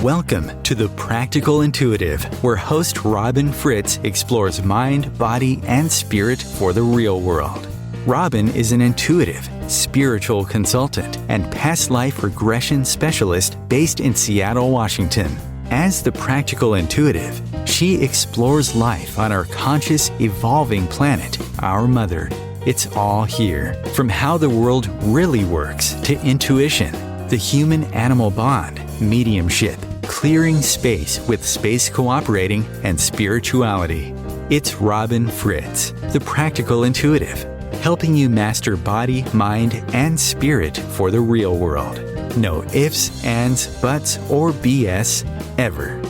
Welcome to The Practical Intuitive, where host Robyn Fritz explores mind, body, and spirit for the real world. Robyn is an intuitive, spiritual consultant and past life regression specialist based in Seattle, Washington. As the Practical Intuitive, she explores life on our conscious, evolving planet, our mother. It's all here, from how the world really works to intuition, the human-animal bond, mediumship, clearing space with space cooperating, and spirituality. It's Robyn Fritz, the Practical Intuitive, helping you master body, mind, and spirit for the real world. No ifs, ands, buts, or BS ever.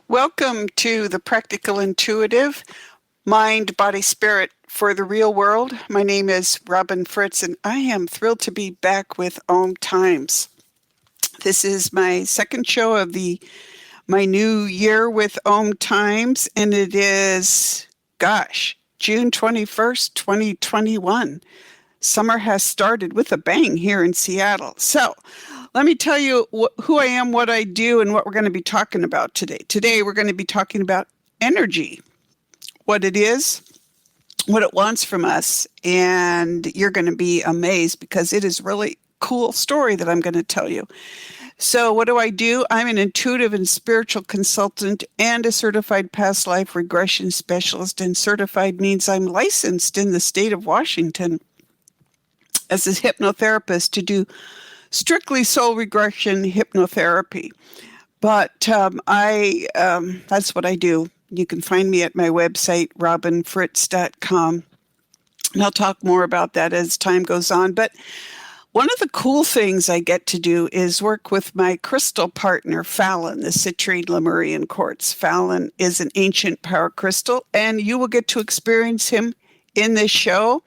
Welcome to the Practical Intuitive, Mind, Body, Spirit for the Real World. My name is Robyn Fritz, and I am thrilled to be back with OMTimes. This is my second show of my new year with OMTimes, and it is, June 21st, 2021. Summer has started with a bang here in Seattle. So let me tell you who I am, what I do, and what we're going to be talking about today. Today, we're going to be talking about energy, what it is, what it wants from us, and you're going to be amazed because it is really cool story that I'm going to tell you. So what do? I'm an intuitive and spiritual consultant and a certified past life regression specialist, and certified means I'm licensed in the state of Washington as a hypnotherapist to do strictly soul regression hypnotherapy. But that's what I do. You can find me at my website, robynfritz.com. And I'll talk more about that as time goes on. But one of the cool things I get to do is work with my crystal partner, Fallon, the citrine Lemurian quartz. Fallon is an ancient power crystal, and you will get to experience him in this show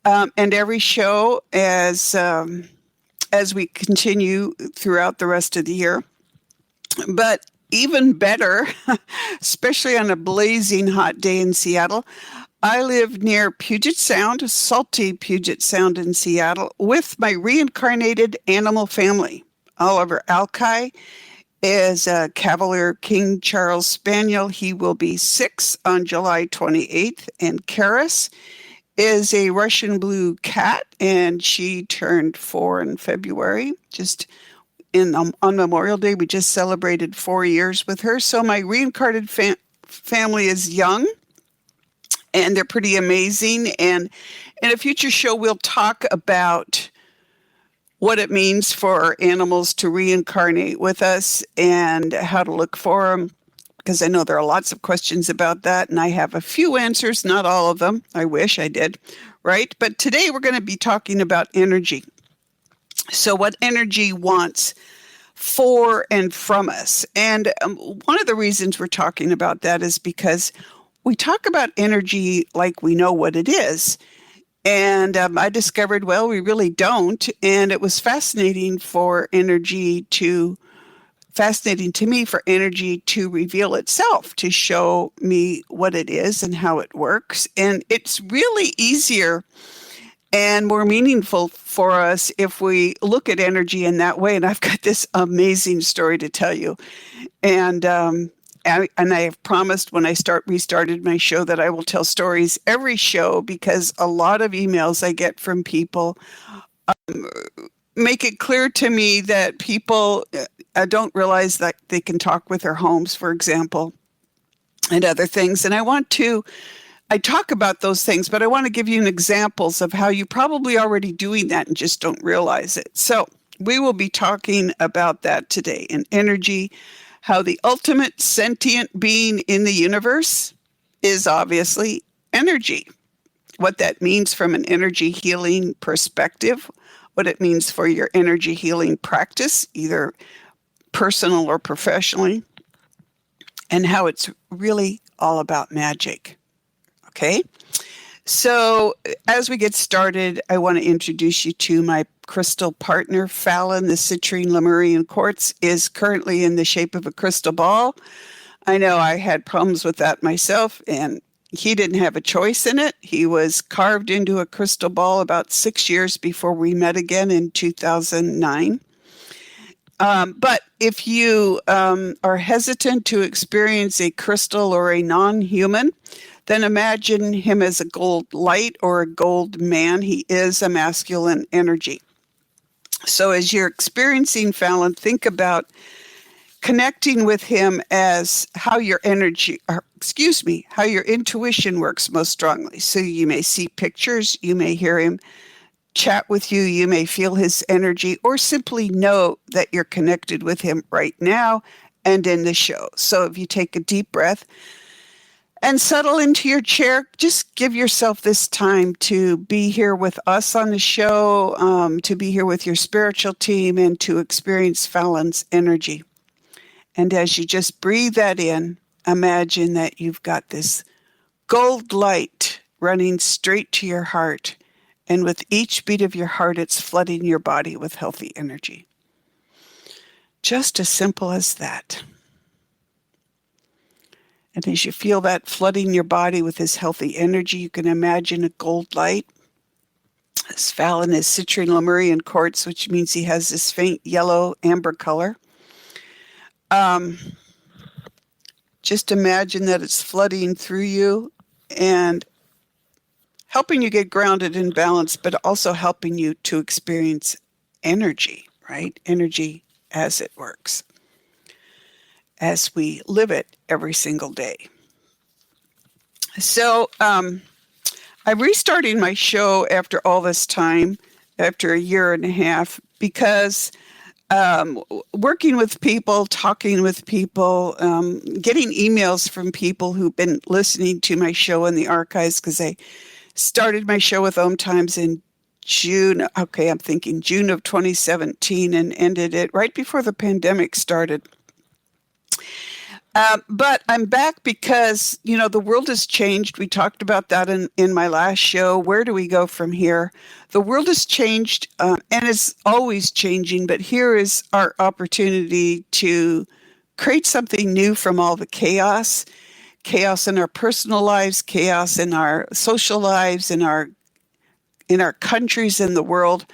and every show as we continue throughout the rest of the year. But even better, especially on a blazing hot day in Seattle, I live near Puget Sound, salty Puget Sound in Seattle, with my reincarnated animal family. Oliver Alki is a Cavalier King Charles Spaniel. He will be 6 on July 28th. And Karis is a Russian blue cat, and she turned 4 in February. On Memorial Day, we just celebrated 4 years with her. So my reincarnated family is young, and they're pretty amazing. And in a future show, we'll talk about what it means for animals to reincarnate with us and how to look for them, because I know there are lots of questions about that, and I have a few answers, not all of them. I wish I did, right? But today we're going to be talking about energy. So what energy wants for and from us. And one of the reasons we're talking about that is because we talk about energy like we know what it is. And I discovered, we really don't. And it was fascinating to me for energy to reveal itself, to show me what it is and how it works. And it's really easier and more meaningful for us if we look at energy in that way. And I've got this amazing story to tell you. And I have promised when I restarted my show that I will tell stories every show, because a lot of emails I get from people make it clear to me that people don't realize that they can talk with their homes, for example, and other things. And I talk about those things, but I want to give you examples of how you're probably already doing that and just don't realize it. So we will be talking about that today, in energy, how the ultimate sentient being in the universe is obviously energy, what that means from an energy healing perspective, what it means for your energy healing practice, either personal or professionally, and how it's really all about magic. Okay, so as we get started, I want to introduce you to my crystal partner, Fallon. The citrine Lemurian quartz is currently in the shape of a crystal ball. I know I had problems with that myself, and He didn't have a choice in it. He was carved into a crystal ball about 6 years before we met again in 2009. But if you are hesitant to experience a crystal or a non-human, then imagine him as a gold light or a gold man. He is a masculine energy. So as you're experiencing Fallon, think about connecting with him as how your how your intuition works most strongly. So you may see pictures, you may hear him chat with you, you may feel his energy, or simply know that you're connected with him right now and in the show. So if you take a deep breath and settle into your chair, just give yourself this time to be here with us on the show, to be here with your spiritual team, and to experience Fallon's energy. And as you just breathe that in, imagine that you've got this gold light running straight to your heart. And with each beat of your heart, it's flooding your body with healthy energy. Just as simple as that. And as you feel that flooding your body with this healthy energy, you can imagine a gold light. This Fallon is citrine Lemurian quartz, which means he has this faint yellow amber color. Just imagine that it's flooding through you and helping you get grounded and balanced, but also helping you to experience energy, right? Energy as it works, as we live it every single day. So I'm restarting my show after all this time, after a year and a half, because working with people, talking with people, getting emails from people who've been listening to my show in the archives, because I started my show with OMTimes in June of 2017 and ended it right before the pandemic started. But I'm back because, the world has changed. We talked about that in my last show. Where do we go from here? The world has changed and it's always changing, but here is our opportunity to create something new from all the chaos in our personal lives, chaos in our social lives, in our countries, in the world,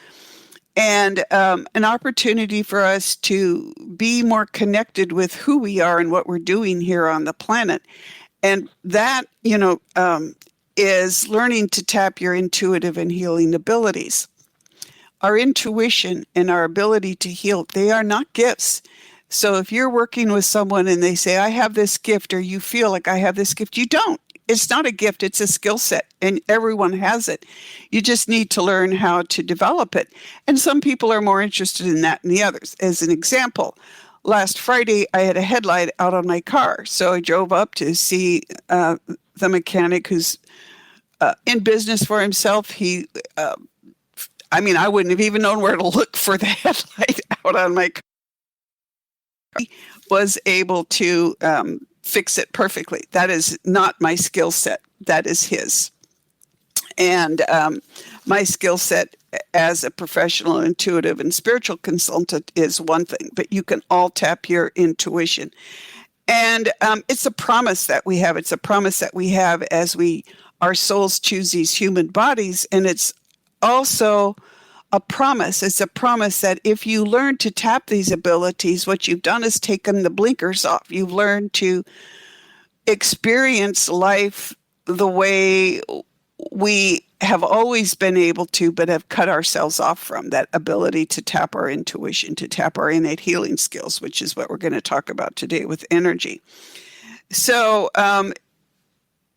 and an opportunity for us to be more connected with who we are and what we're doing here on the planet. And that, is learning to tap your intuitive and healing abilities. Our intuition and our ability to heal, they are not gifts. So if you're working with someone and they say, I have this gift, or you feel like I have this gift, you don't. It's not a gift, it's a skill set, and everyone has it. You just need to learn how to develop it. And some people are more interested in that than the others. As an example, last Friday, I had a headlight out on my car. So I drove up to see the mechanic who's in business for himself. I wouldn't have even known where to look for the headlight out on my car. He was able to fix it perfectly. That is not my skill set. That is his. And my skill set as a professional, intuitive, and spiritual consultant is one thing, but you can all tap your intuition. And it's a promise that we have. It's a promise that we have as our souls choose these human bodies. And it's also a promise. It's a promise that if you learn to tap these abilities, what you've done is taken the blinkers off. You've learned to experience life the way we have always been able to, but have cut ourselves off from that ability to tap our intuition, to tap our innate healing skills, which is what we're going to talk about today with energy. So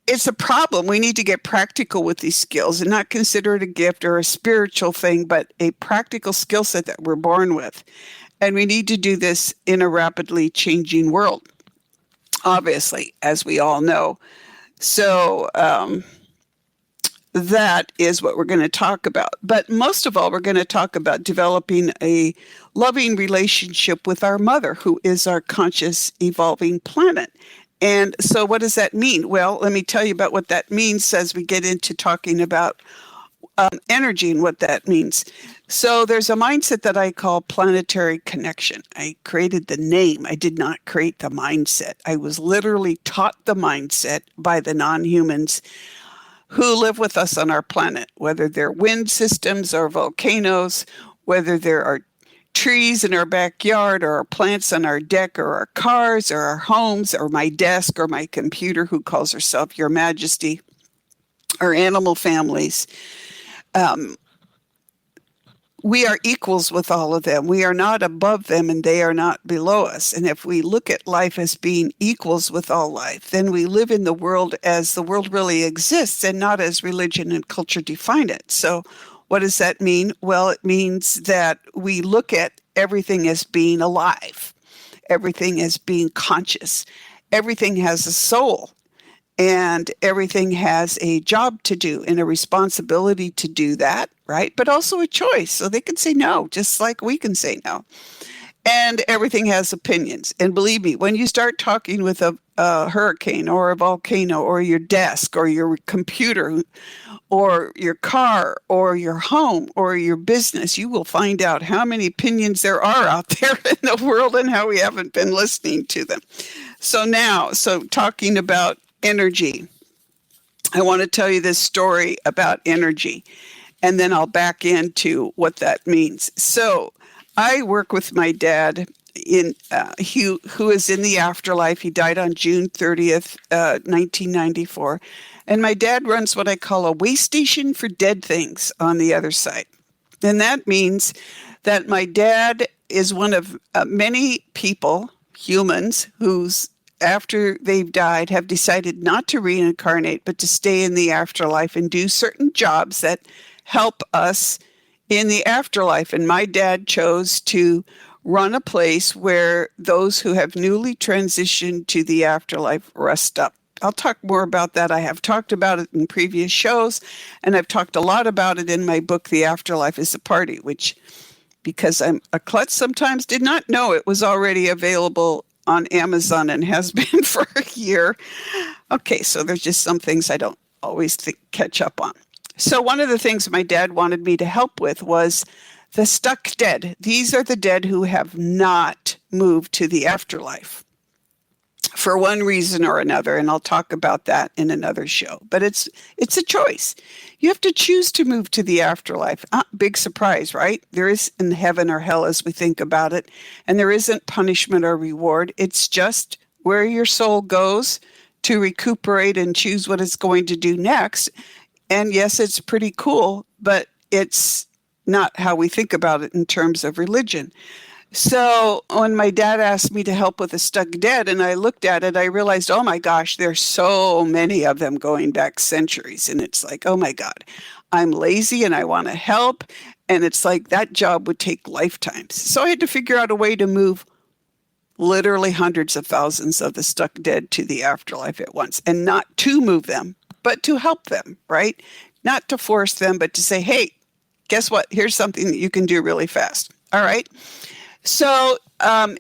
it's a problem. We need to get practical with these skills and not consider it a gift or a spiritual thing, but a practical skill set that we're born with. And we need to do this in a rapidly changing world, obviously, as we all know. So that is what we're going to talk about. But most of all, we're going to talk about developing a loving relationship with our mother, who is our conscious, evolving planet. And so what does that mean? Well, let me tell you about what that means as we get into talking about energy and what that means. So there's a mindset that I call planetary connection. I created the name. I did not create the mindset. I was literally taught the mindset by the non-humans who live with us on our planet, whether they're wind systems or volcanoes, whether there are trees in our backyard or our plants on our deck or our cars or our homes or my desk or my computer who calls herself Your Majesty, our animal families. We are equals with all of them. We are not above them and they are not below us. And if we look at life as being equals with all life, then we live in the world as the world really exists and not as religion and culture define it. So what does that mean? Well, it means that we look at everything as being alive, everything as being conscious. Everything has a soul. And everything has a job to do and a responsibility to do that, right? But also a choice. So they can say no, just like we can say no. And everything has opinions. And believe me, when you start talking with a hurricane or a volcano or your desk or your computer or your car or your home or your business, you will find out how many opinions there are out there in the world and how we haven't been listening to them. So talking about energy. I want to tell you this story about energy, and then I'll back into what that means. So I work with my dad who is in the afterlife. He died on June 30th, 1994. And my dad runs what I call a waste station for dead things on the other side. And that means that my dad is one of many people, humans, who's after they've died, have decided not to reincarnate, but to stay in the afterlife and do certain jobs that help us in the afterlife. And my dad chose to run a place where those who have newly transitioned to the afterlife rest up. I'll talk more about that. I have talked about it in previous shows, and I've talked a lot about it in my book, The Afterlife is a Party, which, because I'm a klutz sometimes, did not know it was already available on Amazon and has been for a year. Okay, so there's just some things I don't always catch up on. So one of the things my dad wanted me to help with was the stuck dead. These are the dead who have not moved to the afterlife for one reason or another, and I'll talk about that in another show. But it's a choice. You have to choose to move to the afterlife. Big surprise, right? There isn't heaven or hell as we think about it, and there isn't punishment or reward. It's just where your soul goes to recuperate and choose what it's going to do next. And yes, it's pretty cool, but it's not how we think about it in terms of religion. So when my dad asked me to help with the stuck dead and I looked at it, I realized, oh my gosh, there's so many of them going back centuries. And it's like, oh my God, I'm lazy and I want to help. And it's like that job would take lifetimes. So I had to figure out a way to move literally hundreds of thousands of the stuck dead to the afterlife at once, and not to move them, but to help them, right? Not to force them, but to say, hey, guess what? Here's something that you can do really fast. All right. So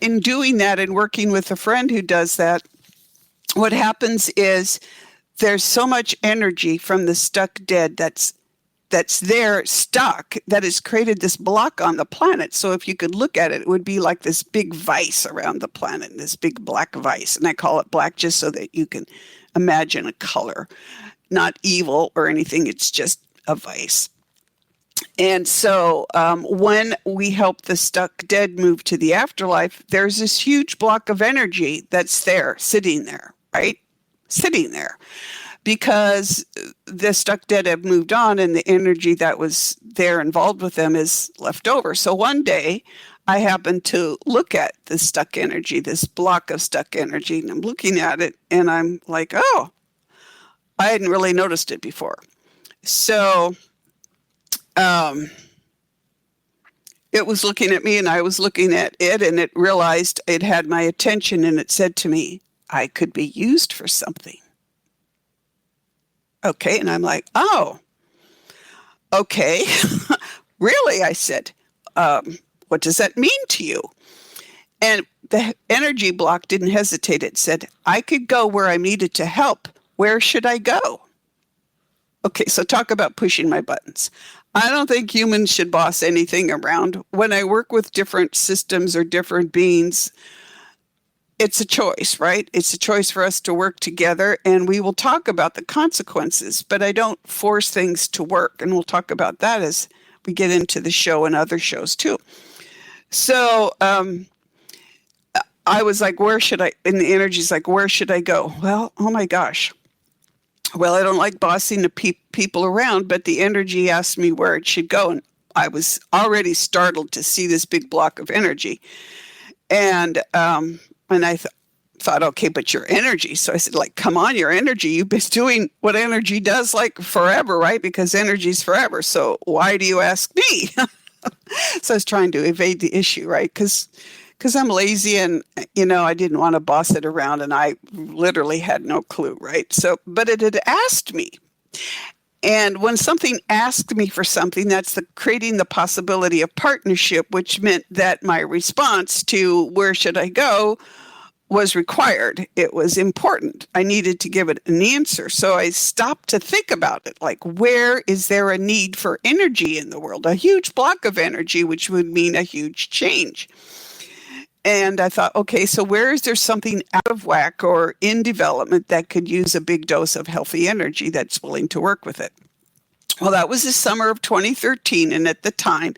in doing that and working with a friend who does that, what happens is there's so much energy from the stuck dead that's there stuck that has created this block on the planet. So if you could look at it, it would be like this big vice around the planet, this big black vice. And I call it black just so that you can imagine a color, not evil or anything. It's just a vice. And so when we help the stuck dead move to the afterlife, there's this huge block of energy that's there, sitting there, right? Sitting there. Because the stuck dead have moved on and the energy that was there involved with them is left over. So one day I happened to look at the stuck energy, this block of stuck energy, and I'm looking at it and I'm like, oh, I hadn't really noticed it before. So it was looking at me and I was looking at it, and it realized it had my attention, and it said to me, I could be used for something. Okay. And I'm like, oh, okay. Really? I said, what does that mean to you? And the energy block didn't hesitate. It said, I could go where I needed to help. Where should I go? Okay. Okay, so talk about pushing my buttons. I don't think humans should boss anything around. When I work with different systems or different beings, it's a choice, right? It's a choice for us to work together, and we will talk about the consequences, but I don't force things to work. And we'll talk about that as we get into the show and other shows too. So I was like, where should I, and the energy's like, where should I go? Well, oh my gosh. Well, I don't like bossing the people around, but the energy asked me where it should go. And I was already startled to see this big block of energy. And I thought, okay, but your energy. So I said, like, come on, your energy. You've been doing what energy does like forever, right? Because energy's forever. So why do you ask me? So I was trying to evade the issue, right? Because I'm lazy and, I didn't want to boss it around and I literally had no clue, right? So, but it had asked me. And when something asked me for something, that's creating the possibility of partnership, which meant that my response to where should I go was required. It was important. I needed to give it an answer. So I stopped to think about it. Like, where is there a need for energy in the world? A huge block of energy, which would mean a huge change. And I thought, okay, so where is there something out of whack or in development that could use a big dose of healthy energy that's willing to work with it? Well, that was the summer of 2013. And at the time,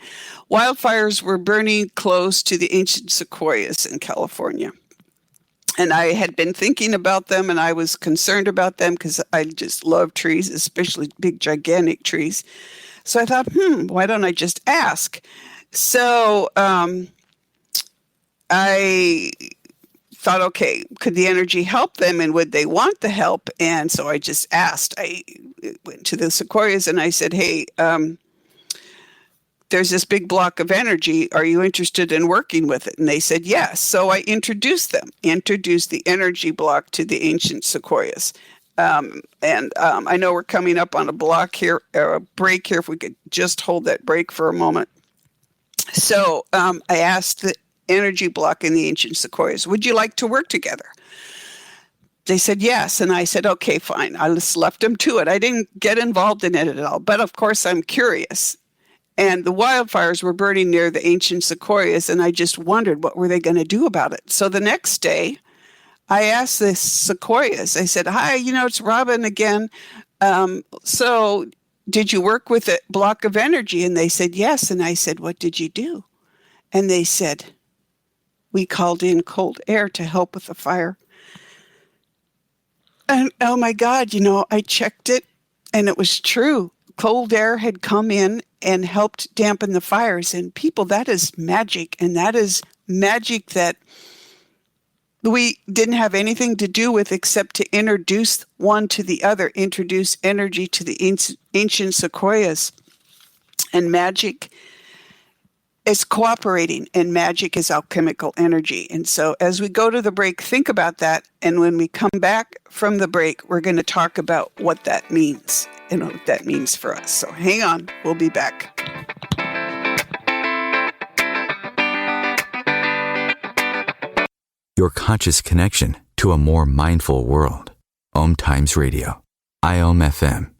wildfires were burning close to the ancient sequoias in California. And I had been thinking about them and I was concerned about them because I just love trees, especially big, gigantic trees. So I thought, why don't I just ask? So I thought, okay, could the energy help them and would they want the help? And so I just asked. I went to the sequoias and I said, hey, there's this big block of energy. Are you interested in working with it? And they said, yes. So I introduced the energy block to the ancient sequoias. I know we're coming up on a block here, or a break here, if we could just hold that break for a moment. So I asked the energy block in the ancient sequoias, would you like to work together? They said yes. And I said, okay, fine. I just left them to it. I didn't get involved in it at all. But of course, I'm curious. And the wildfires were burning near the ancient sequoias, and I just wondered what were they going to do about it. So the next day, I asked the sequoias, I said, hi, it's Robyn again. So did you work with a block of energy? And they said, yes. And I said, what did you do? And they said, we called in cold air to help with the fire. And oh my God, I checked it and it was true. Cold air had come in and helped dampen the fires. And people, that is magic. And that is magic that we didn't have anything to do with except to introduce one to the other, introduce energy to the ancient sequoias. And magic is cooperating, and magic is alchemical energy. And so as we go to the break, think about that. And when we come back from the break, we're going to talk about what that means and what that means for us. So hang on, we'll be back. Your conscious connection to a more mindful world. OMTimes Radio. IOM-FM.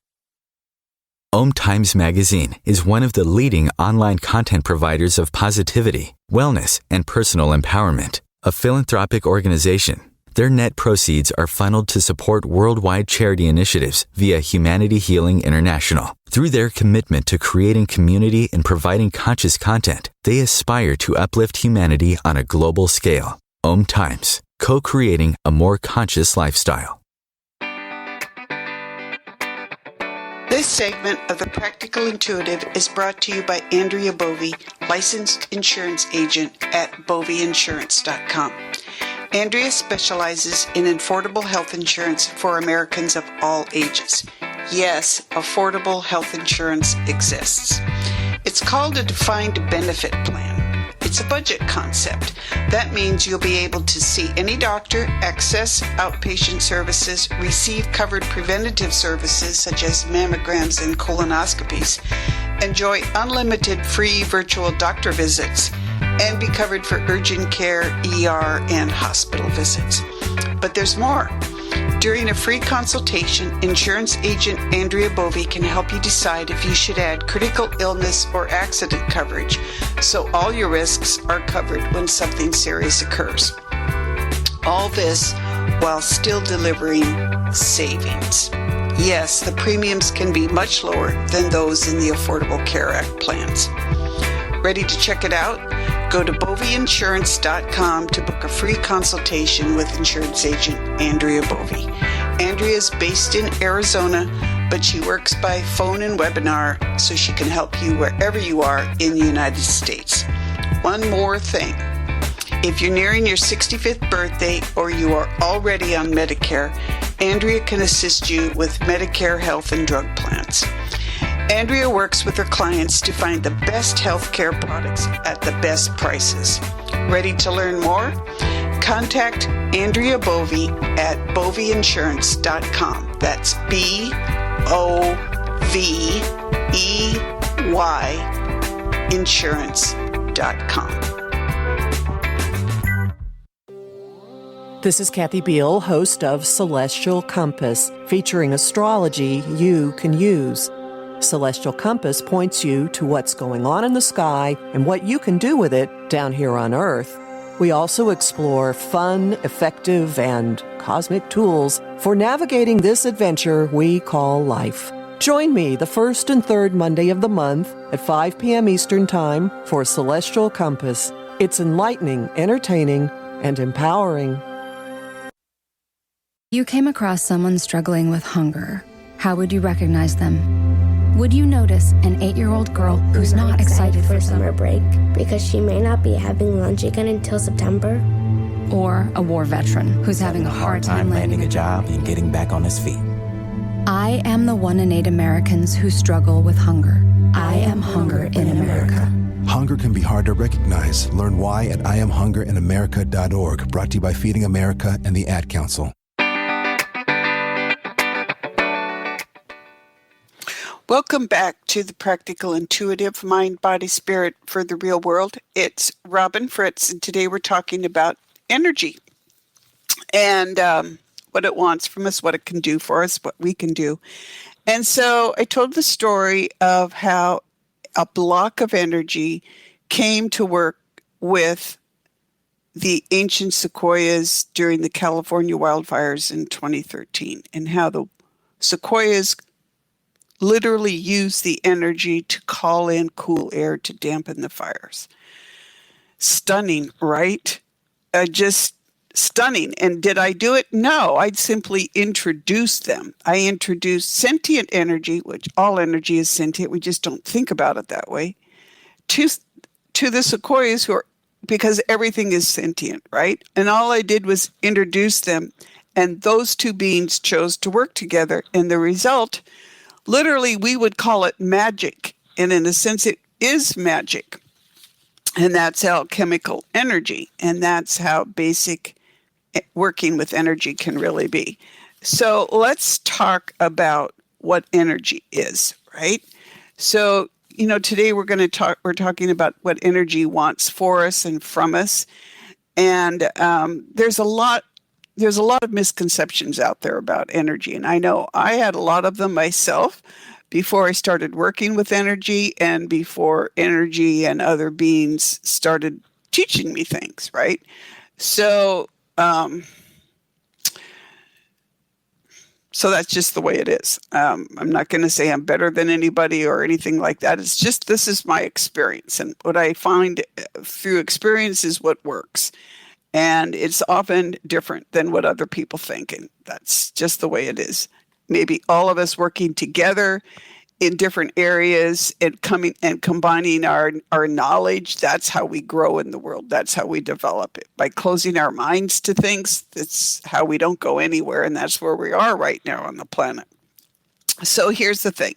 OMTimes Magazine is one of the leading online content providers of positivity, wellness, and personal empowerment. A philanthropic organization, their net proceeds are funneled to support worldwide charity initiatives via Humanity Healing International. Through their commitment to creating community and providing conscious content, they aspire to uplift humanity on a global scale. OMTimes, co-creating a more conscious lifestyle. This segment of The Practical Intuitive is brought to you by Andrea Bovey, licensed insurance agent at boveyinsurance.com. Andrea specializes in affordable health insurance for Americans of all ages. Yes, affordable health insurance exists. It's called a defined benefit plan. It's a budget concept. That means you'll be able to see any doctor, access outpatient services, receive covered preventative services such as mammograms and colonoscopies, enjoy unlimited free virtual doctor visits, and be covered for urgent care, ER, and hospital visits. But there's more. During a free consultation, insurance agent Andrea Bovey can help you decide if you should add critical illness or accident coverage so all your risks are covered when something serious occurs. All this while still delivering savings. Yes, the premiums can be much lower than those in the Affordable Care Act plans. Ready to check it out? Go to boveyinsurance.com to book a free consultation with insurance agent Andrea Bovey. Andrea is based in Arizona, but she works by phone and webinar so she can help you wherever you are in the United States. One more thing. If you're nearing your 65th birthday or you are already on Medicare, Andrea can assist you with Medicare health and drug plans. Andrea works with her clients to find the best healthcare products at the best prices. Ready to learn more? Contact Andrea Bovey at boveyinsurance.com. That's BOVEY insurance.com. This is Kathy Beal, host of Celestial Compass, featuring astrology you can use. Celestial Compass points you to what's going on in the sky and what you can do with it down here on Earth. We also explore fun, effective, and cosmic tools for navigating this adventure we call life. Join me the first and third Monday of the month at 5 p.m. Eastern Time for Celestial Compass. It's enlightening, entertaining, and empowering. You came across someone struggling with hunger. How would you recognize them? Would you notice an 8-year-old girl who's not excited for summer break because she may not be having lunch again until September? Or a war veteran who's having a hard time landing a job and getting back on his feet? I am the 1 in 8 Americans who struggle with hunger. I am hunger in America. Hunger can be hard to recognize. Learn why at IamHungerInAmerica.org. Brought to you by Feeding America and the Ad Council. Welcome back to the Practical Intuitive Mind, Body, Spirit for the Real World. It's Robyn Fritz, and today we're talking about energy and what it wants from us, what it can do for us, what we can do. And so I told the story of how a block of energy came to work with the ancient sequoias during the California wildfires in 2013, and how the sequoias literally use the energy to call in cool air to dampen the fires. Stunning, right? Just stunning. And did I do it? No, I'd simply introduce them. I introduced sentient energy, which all energy is sentient. We just don't think about it that way, to the sequoias because everything is sentient, right? And all I did was introduce them, and those two beings chose to work together. And the result, literally, we would call it magic. And in a sense, it is magic. And that's alchemical energy. And that's how basic working with energy can really be. So let's talk about what energy is, right? So, today we're talking about what energy wants for us and from us. And there's a lot of misconceptions out there about energy. And I know I had a lot of them myself before I started working with energy and before energy and other beings started teaching me things, right? So, so that's just the way it is. I'm not going to say I'm better than anybody or anything like that. It's just, this is my experience. And what I find through experience is what works. And it's often different than what other people think. And that's just the way it is. Maybe all of us working together in different areas and combining our knowledge, that's how we grow in the world. That's how we develop it. By closing our minds to things, that's how we don't go anywhere. And that's where we are right now on the planet. So here's the thing.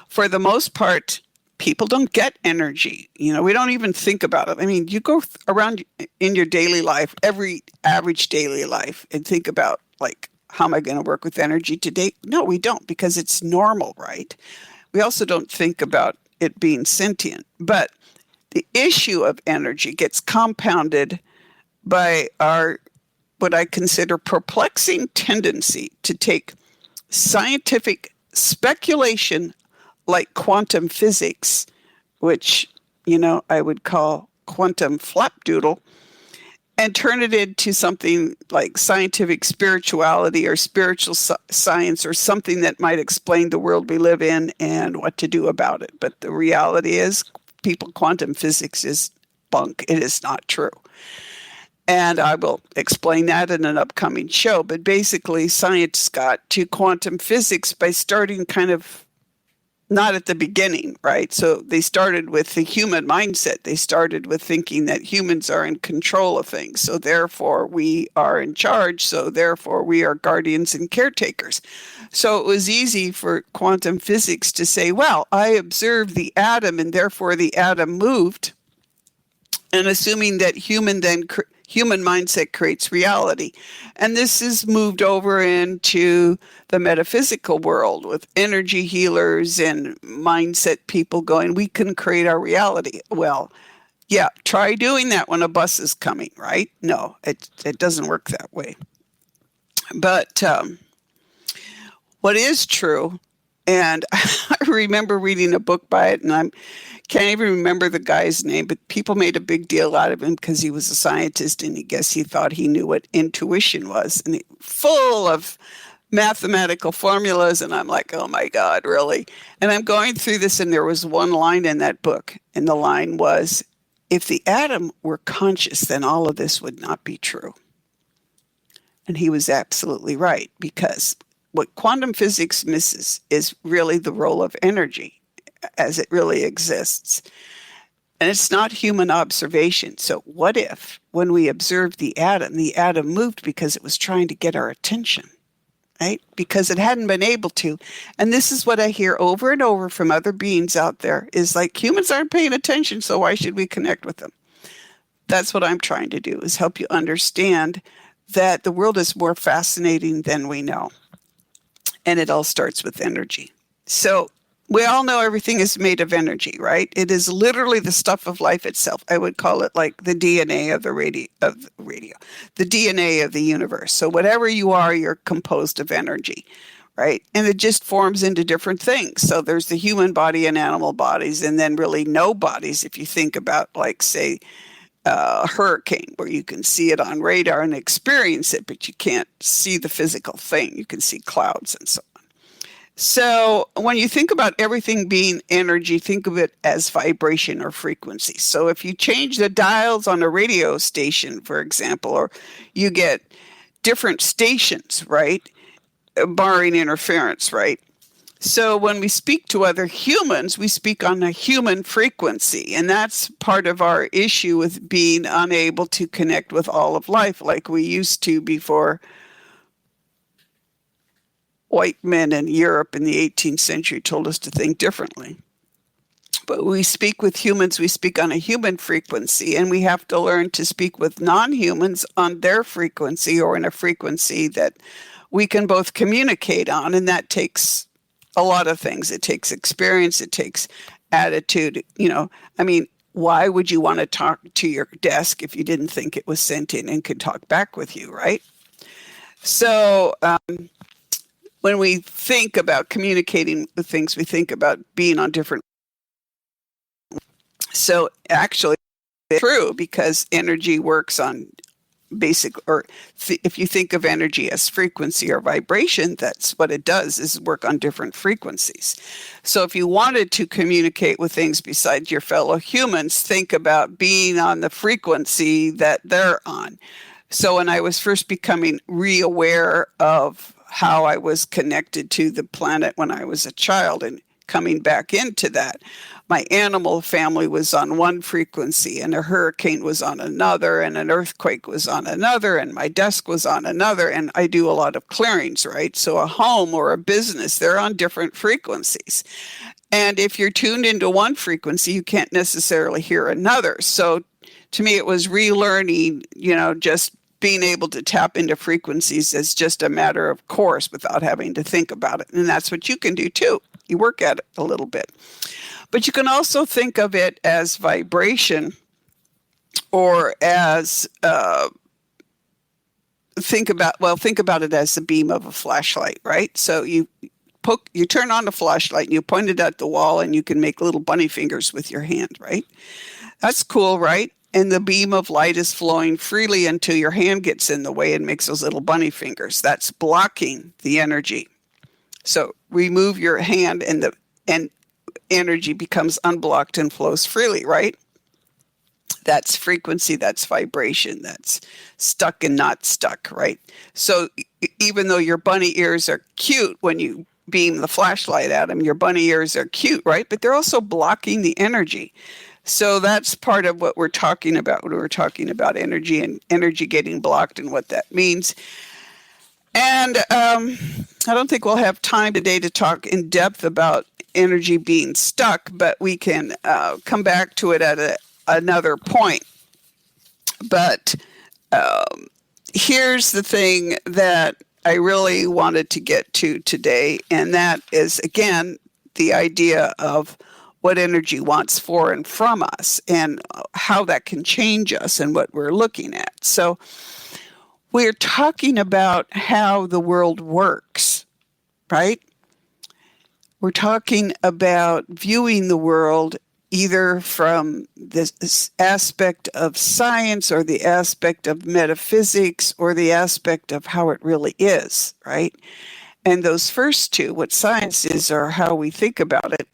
For the most part, people don't get energy. We don't even think about it. I mean, you go around in your daily life, every average daily life, and think about, like, how am I going to work with energy today? No, we don't, because it's normal, right? We also don't think about it being sentient. But the issue of energy gets compounded by our what I consider perplexing tendency to take scientific speculation like quantum physics, which, I would call quantum flapdoodle, and turn it into something like scientific spirituality or spiritual science or something that might explain the world we live in and what to do about it. But the reality is, quantum physics is bunk. It is not true. And I will explain that in an upcoming show. But basically, science got to quantum physics by starting kind of not at the beginning, right? So they started with the human mindset. They started with thinking that humans are in control of things. So therefore, we are in charge. So therefore, we are guardians and caretakers. So it was easy for quantum physics to say, well, I observed the atom and therefore the atom moved. And assuming that human mindset creates reality. And this is moved over into the metaphysical world with energy healers and mindset people going, we can create our reality. Well, yeah, try doing that when a bus is coming, right? No, it doesn't work that way. But what is true, and I remember reading a book by it, and I can't even remember the guy's name, but people made a big deal out of him because he was a scientist, and I guess he thought he knew what intuition was, and full of mathematical formulas. And I'm like, oh my God, really? And I'm going through this, and there was one line in that book, and the line was, if the atom were conscious, then all of this would not be true. And he was absolutely right, because what quantum physics misses is really the role of energy as it really exists. And it's not human observation. So what if, when we observed the atom moved because it was trying to get our attention, right? Because it hadn't been able to. And this is what I hear over and over from other beings out there, is like, humans aren't paying attention, so why should we connect with them? That's what I'm trying to do, is help you understand that the world is more fascinating than we know. And it all starts with energy. So we all know everything is made of energy, right? It is literally the stuff of life itself. I would call it like the DNA of the radio, the DNA of the universe. So whatever you are, you're composed of energy, right? And it just forms into different things. So there's the human body and animal bodies, and then really no bodies. If you think about, like, say, a hurricane, where you can see it on radar and experience it, but you can't see the physical thing. You can see clouds and so on. So when you think about everything being energy, think of it as vibration or frequency. So if you change the dials on a radio station, for example, or you get different stations, right, barring interference, right? So when we speak to other humans, we speak on a human frequency. And that's part of our issue with being unable to connect with all of life like we used to before white men in Europe in the 18th century told us to think differently. But we speak with humans, we speak on a human frequency, and we have to learn to speak with non-humans on their frequency, or in a frequency that we can both communicate on. And that takes a lot of things. It takes experience, it takes attitude. Why would you want to talk to your desk if you didn't think it was sentient and could talk back with you, right? So, when we think about communicating with things, we think about being on different. So actually, it's true, because energy works on if you think of energy as frequency or vibration, that's what it does, is work on different frequencies. So if you wanted to communicate with things besides your fellow humans, think about being on the frequency that they're on. So when I was first becoming re-aware of how I was connected to the planet when I was a child, and coming back into that, my animal family was on one frequency, and a hurricane was on another, and an earthquake was on another, and my desk was on another. And I do a lot of clearings, right? So a home or a business, they're on different frequencies. And if you're tuned into one frequency, you can't necessarily hear another. So to me, it was relearning, just being able to tap into frequencies as just a matter of course without having to think about it. And that's what you can do too. You work at it a little bit. But you can also think of it as vibration, or as think about it as the beam of a flashlight, right? So you turn on the flashlight and you point it at the wall and you can make little bunny fingers with your hand, right? That's cool, right? And the beam of light is flowing freely until your hand gets in the way and makes those little bunny fingers. That's blocking the energy. So remove your hand and energy becomes unblocked and flows freely, right? That's frequency, that's vibration, that's stuck and not stuck, right? So even though your bunny ears are cute when you beam the flashlight at them, your bunny ears are cute, right? But they're also blocking the energy. So that's part of what we're talking about when we're talking about energy and energy getting blocked and what that means. And I don't think we'll have time today to talk in depth about energy being stuck, but we can come back to it at another point. But here's the thing that I really wanted to get to today, and that is, again, the idea of what energy wants for and from us and how that can change us and what we're looking at. So we're talking about how the world works, right? We're talking about viewing the world either from this aspect of science or the aspect of metaphysics or the aspect of how it really is, right? And those first two, what science is or how we think about it,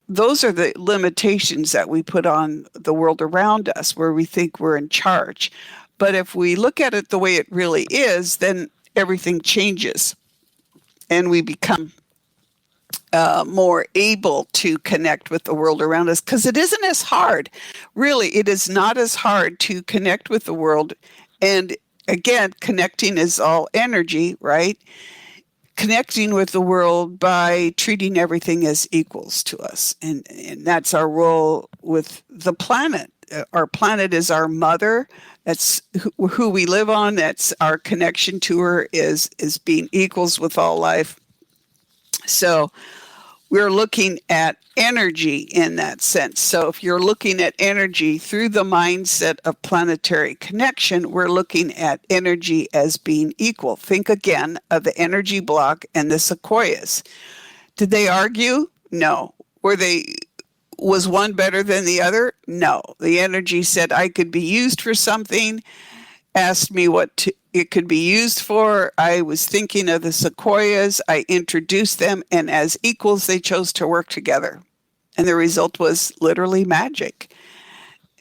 those are the limitations that we put on the world around us where we think we're in charge. But if we look at it the way it really is, then everything changes and we become more able to connect with the world around us, because it isn't as hard. Really, it is not as hard to connect with the world. And again, connecting is all energy, right? Connecting with the world by treating everything as equals to us. And that's our role with the planet. Our planet is our mother. That's who we live on. That's our connection to her is being equals with all life. So we're looking at energy in that sense. So if you're looking at energy through the mindset of planetary connection, we're looking at energy as being equal. Think again of the energy block and the sequoias. Did they argue? No. Was one better than the other? No. The energy said I could be used for something, asked me what it could be used for. I was thinking of the sequoias. I introduced them, and as equals, they chose to work together. And the result was literally magic.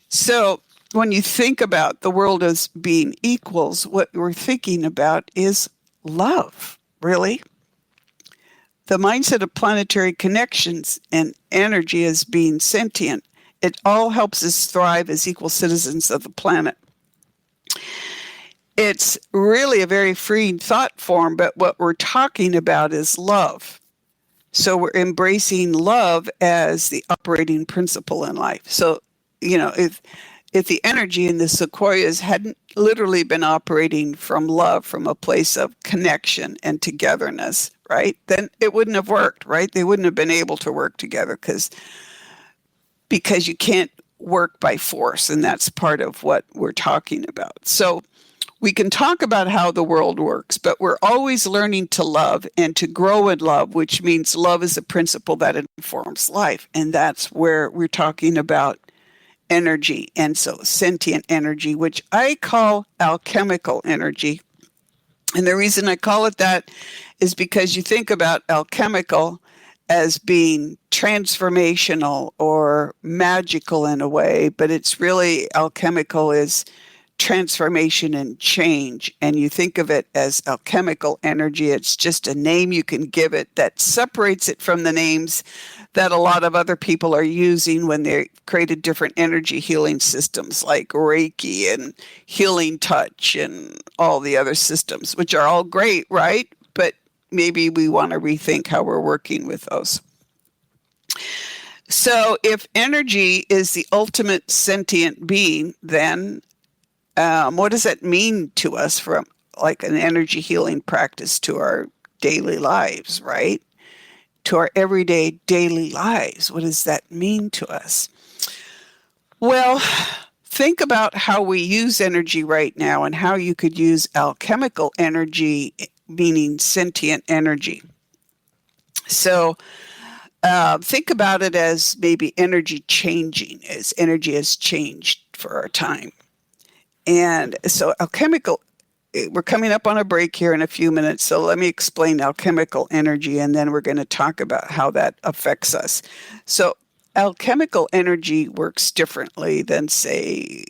So when you think about the world as being equals, what we're thinking about is love, really. The mindset of planetary connections and energy as being sentient, it all helps us thrive as equal citizens of the planet. It's really a very freeing thought form, but what we're talking about is love. So we're embracing love as the operating principle in life. So, if the energy in the sequoias hadn't literally been operating from love, from a place of connection and togetherness, right, then it wouldn't have worked, right? They wouldn't have been able to work together because you can't work by force, and that's part of what we're talking about. So we can talk about how the world works, but we're always learning to love and to grow in love, which means love is a principle that informs life. And that's where we're talking about energy. And so sentient energy, which I call alchemical energy. And the reason I call it that is because you think about alchemical as being transformational or magical in a way, but it's really alchemical is transformation and change. And you think of it as alchemical energy. It's just a name you can give it that separates it from the names that a lot of other people are using when they created different energy healing systems like Reiki and healing touch and all the other systems, which are all great, right? But maybe we want to rethink how we're working with those. So if energy is the ultimate sentient being, then what does that mean to us from like an energy healing practice to our daily lives, right? To our everyday daily lives. What does that mean to us? Well, think about how we use energy right now and how you could use alchemical energy, meaning sentient energy. So think about it as maybe energy changing, as energy has changed for our time. And so alchemical, we're coming up on a break here in a few minutes, so let me explain alchemical energy, and then we're going to talk about how that affects us. So alchemical energy works differently than, say,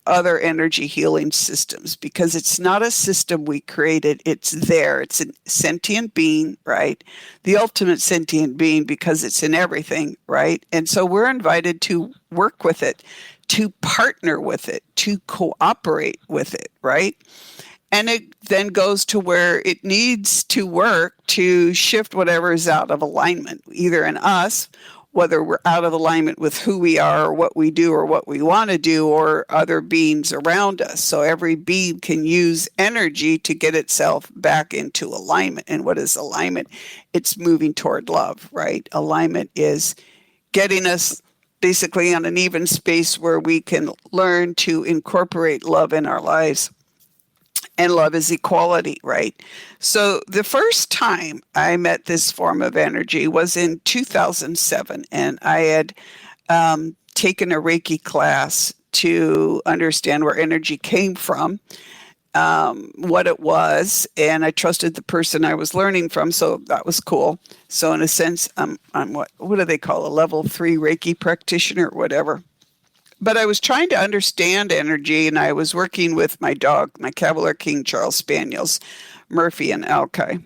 other energy healing systems, because it's not a system we created. It's there. It's a sentient being, right? The ultimate sentient being, because it's in everything, right? And so we're invited to work with it, to partner with it, to cooperate with it, right? And it then goes to where it needs to work to shift whatever is out of alignment, either in us, whether we're out of alignment with who we are or what we do or what we want to do, or other beings around us. So every being can use energy to get itself back into alignment. And what is alignment? It's moving toward love, right? Alignment is getting us basically on an even space where we can learn to incorporate love in our lives. And love is equality, right? So the first time I met this form of energy was in 2007, and I had taken a Reiki class to understand where energy came from, what it was, and I trusted the person I was learning from, so that was cool. So in a sense, I'm what do they call a level 3 Reiki practitioner or whatever. But I was trying to understand energy, and I was working with my dog, my Cavalier King Charles Spaniels, Murphy and Alki.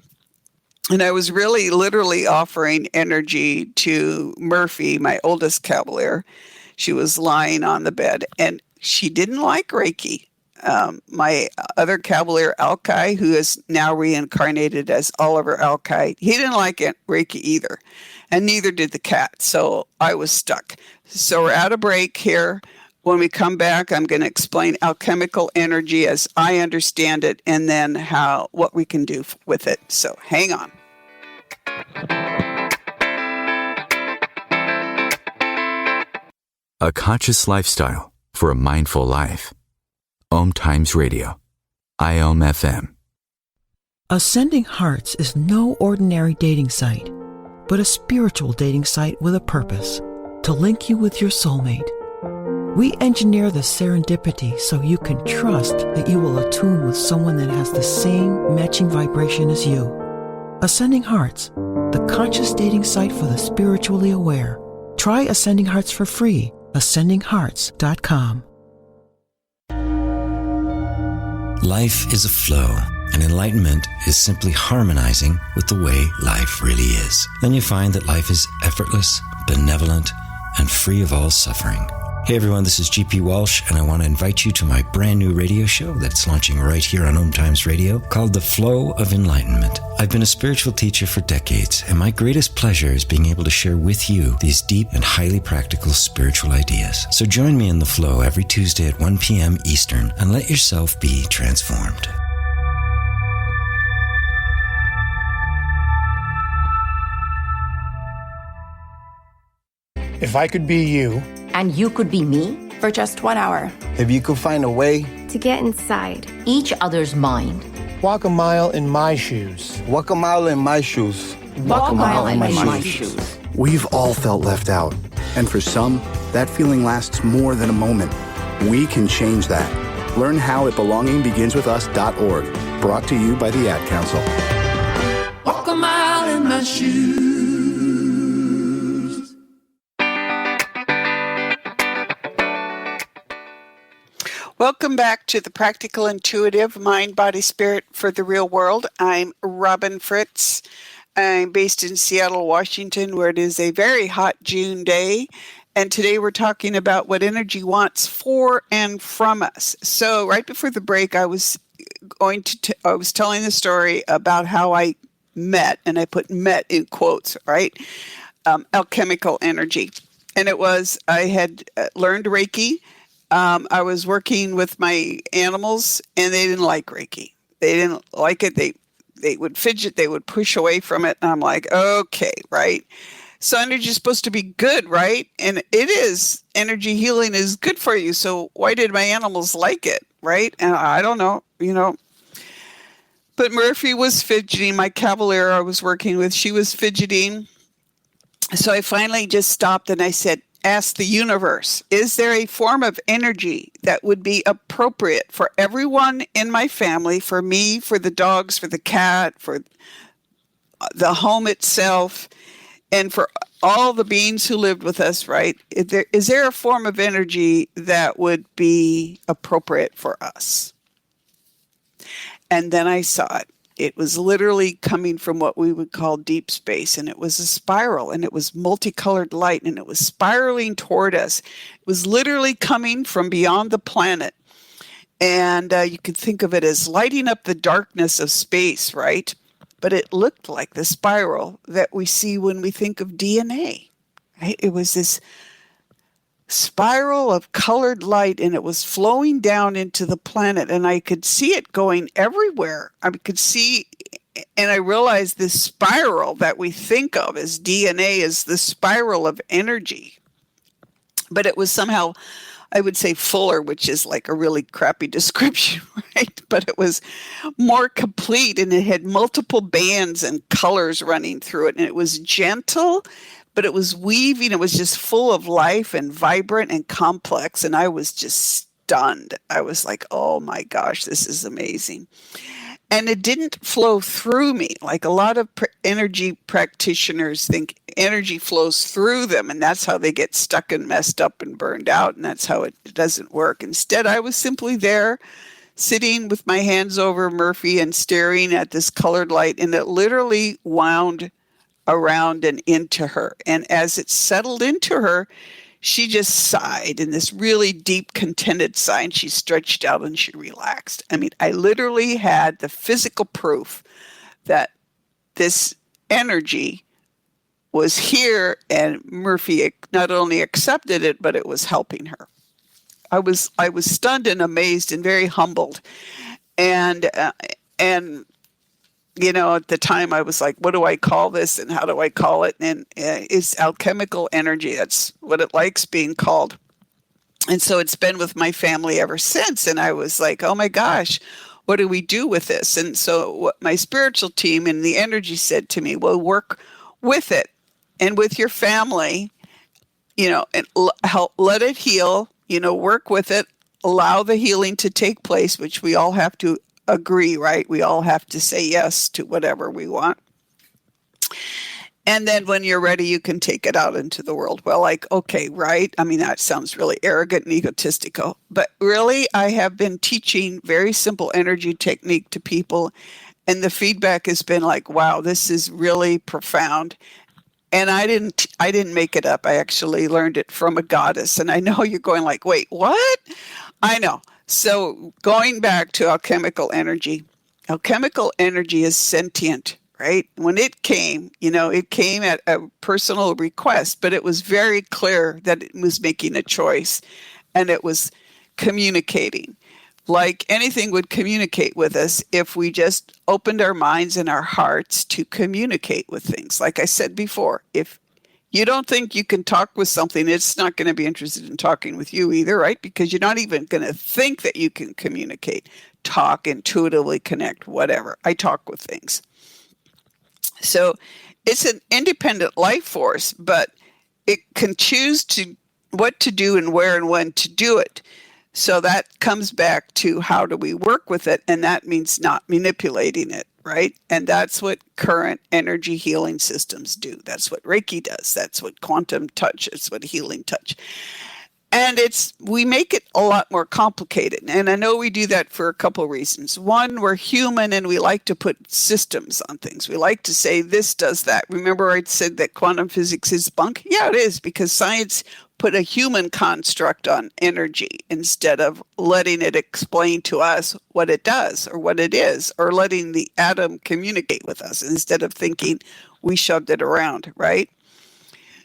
And I was really literally offering energy to Murphy, my oldest Cavalier. She was lying on the bed, and she didn't like Reiki. My other Cavalier, Alki, who is now reincarnated as Oliver Alki, he didn't like Reiki either, and neither did the cat. So I was stuck. So we're at a break here. When we come back, I'm going to explain alchemical energy as I understand it, and then what we can do with it. So hang on. A conscious lifestyle for a mindful life. OMTimes Radio. IOM FM. Ascending Hearts is no ordinary dating site, but a spiritual dating site with a purpose, to link you with your soulmate. We engineer the serendipity so you can trust that you will attune with someone that has the same matching vibration as you. Ascending Hearts, the conscious dating site for the spiritually aware. Try Ascending Hearts for free. ascendinghearts.com. Life is a flow, and enlightenment is simply harmonizing with the way life really is. Then you find that life is effortless, benevolent, and free of all suffering. Hey everyone, this is GP Walsh, and I want to invite you to my brand new radio show that's launching right here on OMTimes Radio called The Flow of Enlightenment. I've been a spiritual teacher for decades, and my greatest pleasure is being able to share with you these deep and highly practical spiritual ideas. So join me in The Flow every Tuesday at 1 p.m. Eastern and let yourself be transformed. If I could be you, and you could be me for just 1 hour. If you could find a way to get inside each other's mind. Walk a mile in my shoes. Walk a mile in my shoes. Walk a mile in my shoes. We've all felt left out. And for some, that feeling lasts more than a moment. We can change that. Learn how at belongingbeginswithus.org. Brought to you by the Ad Council. Walk a mile in my shoes. Welcome back to the Practical Intuitive Mind, Body, Spirit for the Real World. I'm Robyn Fritz. I'm based in Seattle, Washington, where it is a very hot June day. And today we're talking about what energy wants for and from us. So right before the break, I was telling the story about how I met, and I put met in quotes, right? Alchemical energy. And it was, I had learned Reiki. I was working with my animals, and they didn't like Reiki. They didn't like it. They would fidget. They would push away from it. And I'm like, okay, right. So energy is supposed to be good, right? And it is. Energy healing is good for you. So why did my animals like it, right? And I don't know, But Murphy was fidgeting. My Cavalier I was working with, she was fidgeting. So I finally just stopped and I said, ask the universe, is there a form of energy that would be appropriate for everyone in my family, for me, for the dogs, for the cat, for the home itself, and for all the beings who lived with us, right? Is there a form of energy that would be appropriate for us? And then I saw it. It was literally coming from what we would call deep space, and it was a spiral, and it was multicolored light, and it was spiraling toward us. It was literally coming from beyond the planet. And you could think of it as lighting up the darkness of space, right? But it looked like the spiral that we see when we think of DNA, right? It was this spiral of colored light, and it was flowing down into the planet, and I could see it going everywhere. I could see, and I realized this spiral that we think of as DNA is the spiral of energy. But it was somehow, I would say, fuller, which is like a really crappy description, right? But it was more complete, and it had multiple bands and colors running through it, and it was gentle, but it was weaving. It was just full of life and vibrant and complex, and I was just stunned. I was like, oh my gosh, this is amazing. And it didn't flow through me. Like a lot of energy practitioners think energy flows through them, and that's how they get stuck and messed up and burned out, and that's how it doesn't work. Instead, I was simply there, sitting with my hands over Murphy and staring at this colored light, and it literally wound around and into her. And as it settled into her, she just sighed in this really deep, contented sigh, and she stretched out and she relaxed. I mean, I literally had the physical proof that this energy was here, and Murphy not only accepted it, but it was helping her. I was stunned and amazed and very humbled. And at the time I was like, what do I call this and how do I call it? And it's alchemical energy. That's what it likes being called. And so it's been with my family ever since. And I was like, oh my gosh, what do we do with this? And so what my spiritual team and the energy said to me, well, work with it and with your family, and help let it heal, work with it, allow the healing to take place, which we all have to agree, right? We all have to say yes to whatever we want. And then when you're ready, you can take it out into the world. Well, like, okay, right? I mean, that sounds really arrogant and egotistical. But really, I have been teaching very simple energy technique to people. And the feedback has been like, wow, this is really profound. And I didn't make it up. I actually learned it from a goddess. And I know you're going like, wait, what? I know. So going back to alchemical energy is sentient, right? When it came, it came at a personal request, but it was very clear that it was making a choice, and it was communicating. Like anything would communicate with us if we just opened our minds and our hearts to communicate with things. Like I said before, if you don't think you can talk with something, it's not going to be interested in talking with you either, right? Because you're not even going to think that you can communicate, talk, intuitively connect, whatever. I talk with things. So it's an independent life force, but it can choose what to do and where and when to do it. So that comes back to how do we work with it? And that means not manipulating it, right? And that's what current energy healing systems do. That's what Reiki does. That's what quantum touch is, what healing touch. And we make it a lot more complicated. And I know we do that for a couple reasons. One, we're human and we like to put systems on things. We like to say this does that. Remember I said that quantum physics is bunk? Yeah, it is, because science put a human construct on energy instead of letting it explain to us what it does or what it is, or letting the atom communicate with us instead of thinking we shoved it around, right?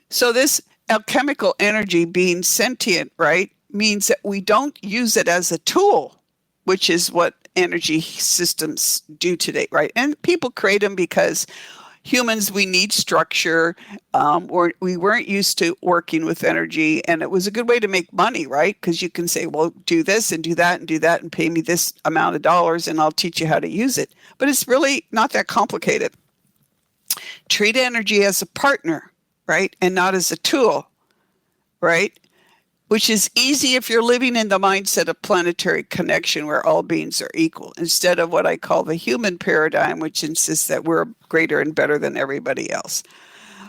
So this alchemical energy being sentient, right, means that we don't use it as a tool, which is what energy systems do today, right? And people create them because humans, we need structure. We weren't used to working with energy, and it was a good way to make money, right? Because you can say, well, do this and do that and do that and pay me this amount of dollars and I'll teach you how to use it. But it's really not that complicated. Treat energy as a partner, right? And not as a tool, right? Which is easy if you're living in the mindset of planetary connection where all beings are equal, instead of what I call the human paradigm, which insists that we're greater and better than everybody else.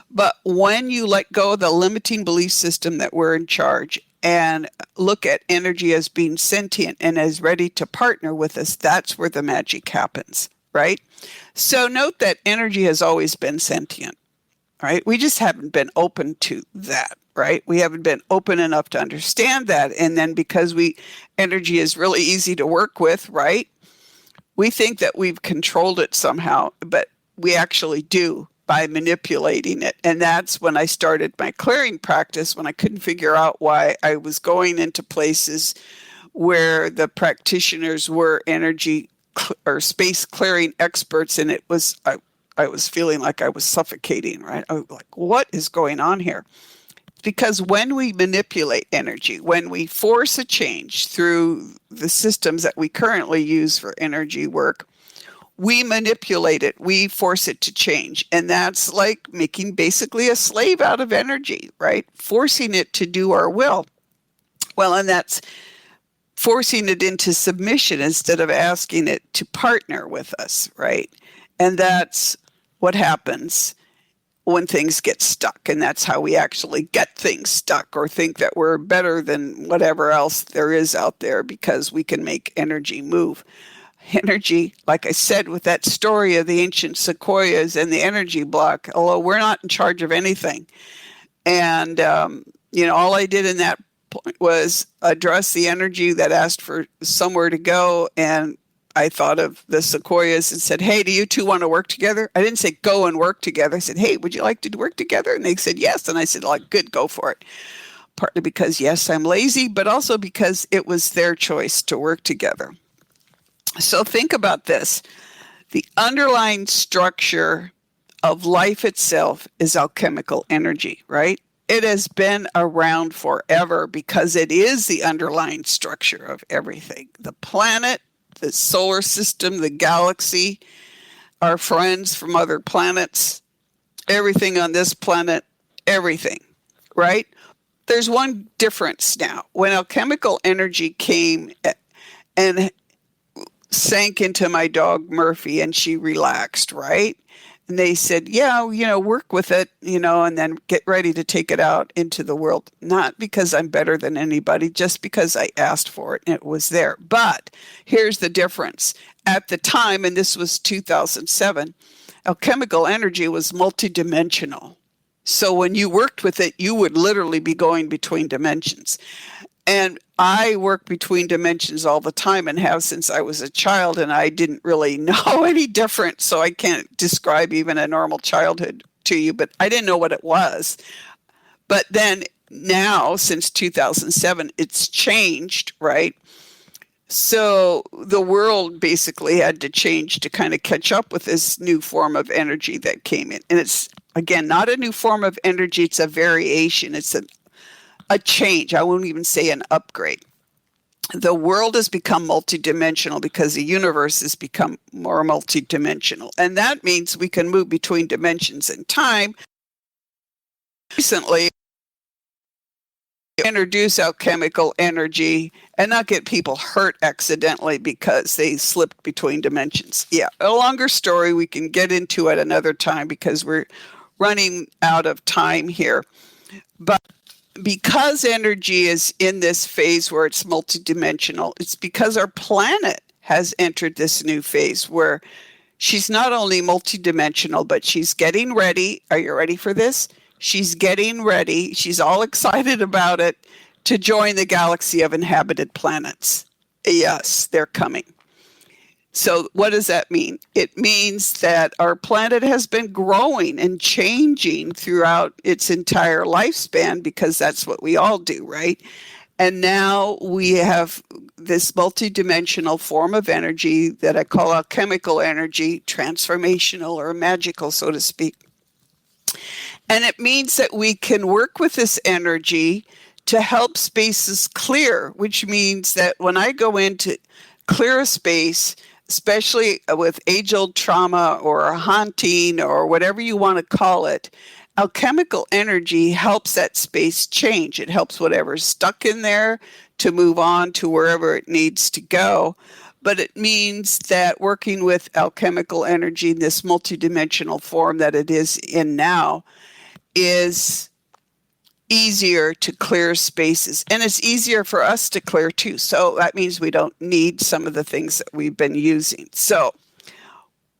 But when you let go of the limiting belief system that we're in charge and look at energy as being sentient and as ready to partner with us, that's where the magic happens, right? So note that energy has always been sentient, right? We just haven't been open to that. Right? We haven't been open enough to understand that. And then because energy is really easy to work with, right? We think that we've controlled it somehow, but we actually do by manipulating it. And that's when I started my clearing practice, when I couldn't figure out why I was going into places where the practitioners were energy or space clearing experts. And I was feeling like I was suffocating, right? I was like, what is going on here? Because when we manipulate energy, when we force a change through the systems that we currently use for energy work, we manipulate it, we force it to change. And that's like making basically a slave out of energy, right? Forcing it to do our will. Well, and that's forcing it into submission instead of asking it to partner with us, right? And that's what happens when things get stuck. And that's how we actually get things stuck or think that we're better than whatever else there is out there because we can make energy move. Energy, like I said, with that story of the ancient sequoias and the energy block, although we're not in charge of anything. And, all I did in that point was address the energy that asked for somewhere to go. And I thought of the sequoias and said, hey, do you two want to work together? I didn't say go and work together. I said, hey, would you like to work together? And they said, yes. And I said, like, good, go for it. Partly because, yes, I'm lazy, but also because it was their choice to work together. So think about this. The underlying structure of life itself is alchemical energy, right? It has been around forever because it is the underlying structure of everything. The planet, the solar system, the galaxy, our friends from other planets, everything on this planet, everything, right? There's one difference now. When alchemical energy came and sank into my dog Murphy and she relaxed, right? And they said, yeah, work with it, and then get ready to take it out into the world. Not because I'm better than anybody, just because I asked for it and it was there. But here's the difference. At the time, and this was 2007, alchemical energy was multidimensional. So when you worked with it, you would literally be going between dimensions. And I work between dimensions all the time and have since I was a child, and I didn't really know any different, so I can't describe even a normal childhood to you, but I didn't know what it was. But then now, since 2007, it's changed, right? So the world basically had to change to kind of catch up with this new form of energy that came in. And it's, again, not a new form of energy, it's a variation. It's a change. I won't even say an upgrade. The world has become multidimensional because the universe has become more multidimensional. And that means we can move between dimensions in time. Recently, introduce alchemical energy and not get people hurt accidentally because they slipped between dimensions. Yeah, a longer story. We can get into it another time because we're running out of time here. But because energy is in this phase where it's multidimensional, it's because our planet has entered this new phase where she's not only multidimensional, but she's getting ready. Are you ready for this? She's getting ready. She's all excited about it to join the galaxy of inhabited planets. Yes, they're coming. So what does that mean? It means that our planet has been growing and changing throughout its entire lifespan because that's what we all do, right? And now we have this multidimensional form of energy that I call alchemical energy, transformational or magical, so to speak. And it means that we can work with this energy to help spaces clear, which means that when I go in to clear a space, especially with age-old trauma or a haunting or whatever you want to call it, alchemical energy helps that space change. It helps whatever's stuck in there to move on to wherever it needs to go. But it means that working with alchemical energy in this multidimensional form that it is in now is easier to clear spaces. And it's easier for us to clear too. So that means we don't need some of the things that we've been using. So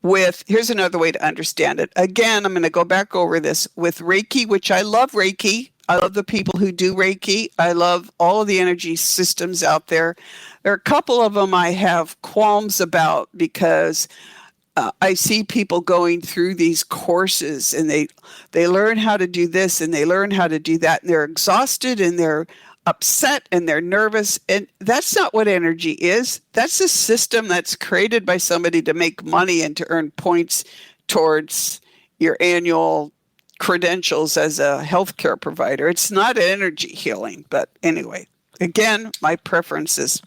here's another way to understand it. Again, I'm going to go back over this with Reiki, which I love Reiki. I love the people who do Reiki. I love all of the energy systems out there. There are a couple of them I have qualms about because I see people going through these courses and they learn how to do this and they learn how to do that, and they're exhausted and they're upset and they're nervous. And that's not what energy is. That's a system that's created by somebody to make money and to earn points towards your annual credentials as a healthcare provider. It's not energy healing. But anyway, again, my preferences.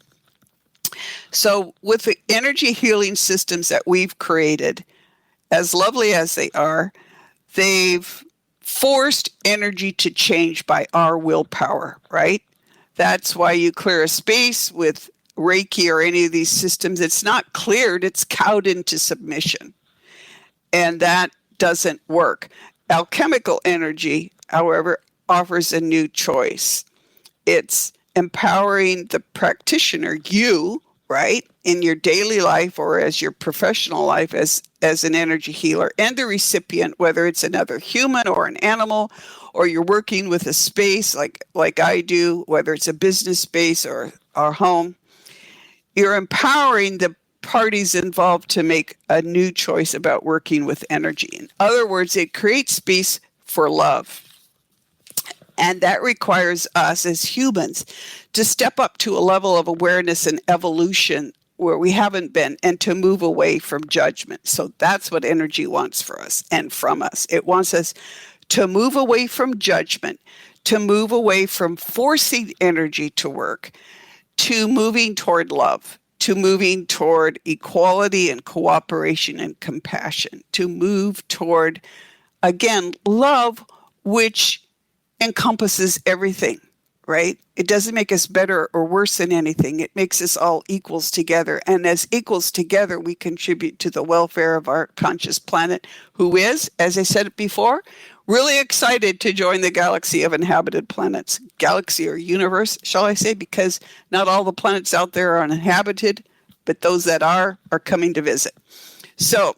So with the energy healing systems that we've created, as lovely as they are, they've forced energy to change by our willpower, right? That's why you clear a space with Reiki or any of these systems. It's not cleared, it's cowed into submission. And that doesn't work. Alchemical energy, however, offers a new choice. It's empowering the practitioner, you, right, in your daily life or as your professional life as an energy healer, and the recipient, whether it's another human or an animal, or you're working with a space like I do, whether it's a business space or our home, you're empowering the parties involved to make a new choice about working with energy. In other words, it creates space for love. And that requires us as humans to step up to a level of awareness and evolution where we haven't been, and to move away from judgment. So that's what energy wants for us and from us. It wants us to move away from judgment, to move away from forcing energy to work, to moving toward love, to moving toward equality and cooperation and compassion, to move toward, again, love, which encompasses everything, right? It doesn't make us better or worse than anything. It makes us all equals together. And as equals together, we contribute to the welfare of our conscious planet, who is, as I said before, really excited to join the galaxy of inhabited planets. Galaxy or universe, shall I say, because not all the planets out there are uninhabited, but those that are coming to visit. So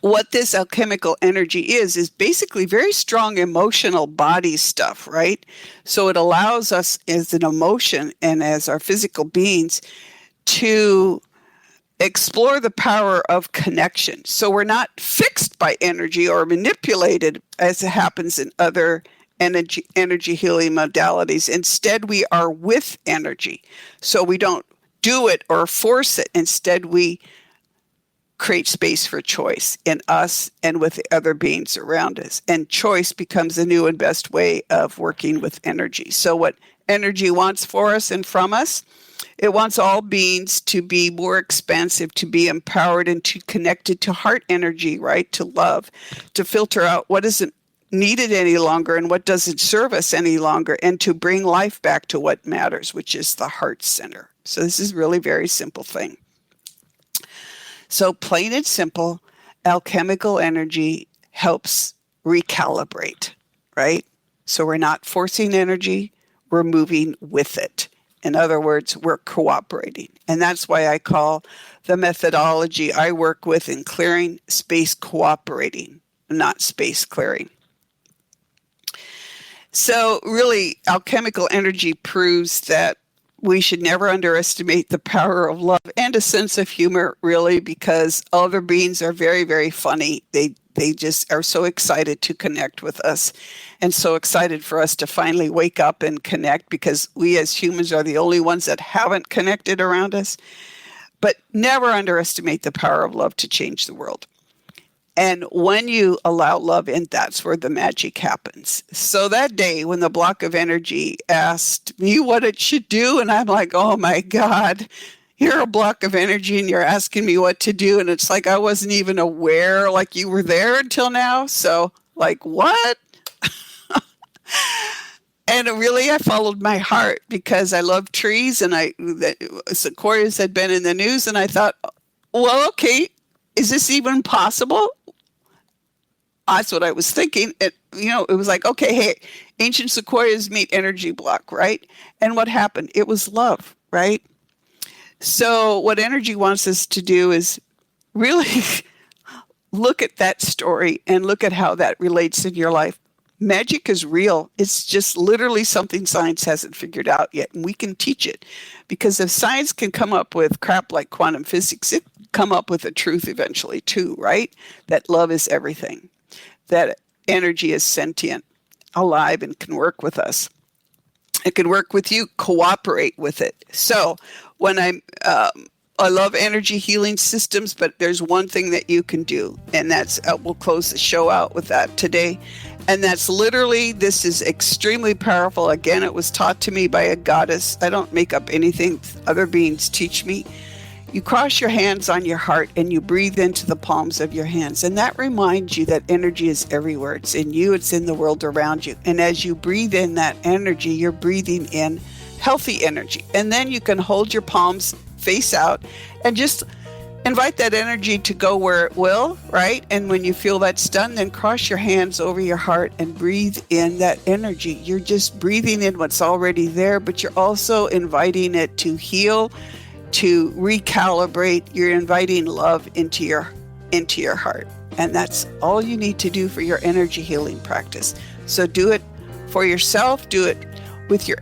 what this alchemical energy is basically very strong emotional body stuff, right? So it allows us as an emotion and as our physical beings to explore the power of connection. So we're not fixed by energy or manipulated as it happens in other energy healing modalities. Instead, we are with energy. So we don't do it or force it. Instead, we create space for choice in us and with the other beings around us. And choice becomes the new and best way of working with energy. So what energy wants for us and from us, it wants all beings to be more expansive, to be empowered and to connected to heart energy, right? To love, to filter out what isn't needed any longer and what doesn't serve us any longer, and to bring life back to what matters, which is the heart center. So this is really a very simple thing. So plain and simple, alchemical energy helps recalibrate, right? So we're not forcing energy, we're moving with it. In other words, we're cooperating. And that's why I call the methodology I work with in clearing space cooperating, not space clearing. So really, alchemical energy proves that we should never underestimate the power of love and a sense of humor, really, because other beings are very, very funny. They They just are so excited to connect with us and so excited for us to finally wake up and connect, because we as humans are the only ones that haven't connected around us. But never underestimate the power of love to change the world. And when you allow love in, that's where the magic happens. So that day when the block of energy asked me what it should do, and I'm like, oh my God, you're a block of energy and you're asking me what to do. And it's like I wasn't even aware like you were there until now. So like, what? And really, I followed my heart because I love trees, and sequoias had been in the news, and I thought, well, okay, is this even possible? That's what I was thinking. It was like, okay, hey, ancient sequoias meet energy block, right? And what happened? It was love, right? So what energy wants us to do is really look at that story and look at how that relates in your life. Magic is real. It's just literally something science hasn't figured out yet, and we can teach it. Because if science can come up with crap like quantum physics, it can come up with the truth eventually too, right? That love is everything. That energy is sentient, alive, and can work with us. It can work with you, cooperate with it. So when I love energy healing systems, but there's one thing that you can do, and that's, we'll close the show out with that today. And that's literally, this is extremely powerful. Again, it was taught to me by a goddess. I don't make up anything. Other beings teach me. You cross your hands on your heart and you breathe into the palms of your hands. And that reminds you that energy is everywhere. It's in you. It's in the world around you. And as you breathe in that energy, you're breathing in healthy energy. And then you can hold your palms face out and just invite that energy to go where it will, right? And when you feel that's done, then cross your hands over your heart and breathe in that energy. You're just breathing in what's already there, but you're also inviting it to heal, to recalibrate. You're inviting love into your heart. And that's all you need to do for your energy healing practice. So do it for yourself, do it with your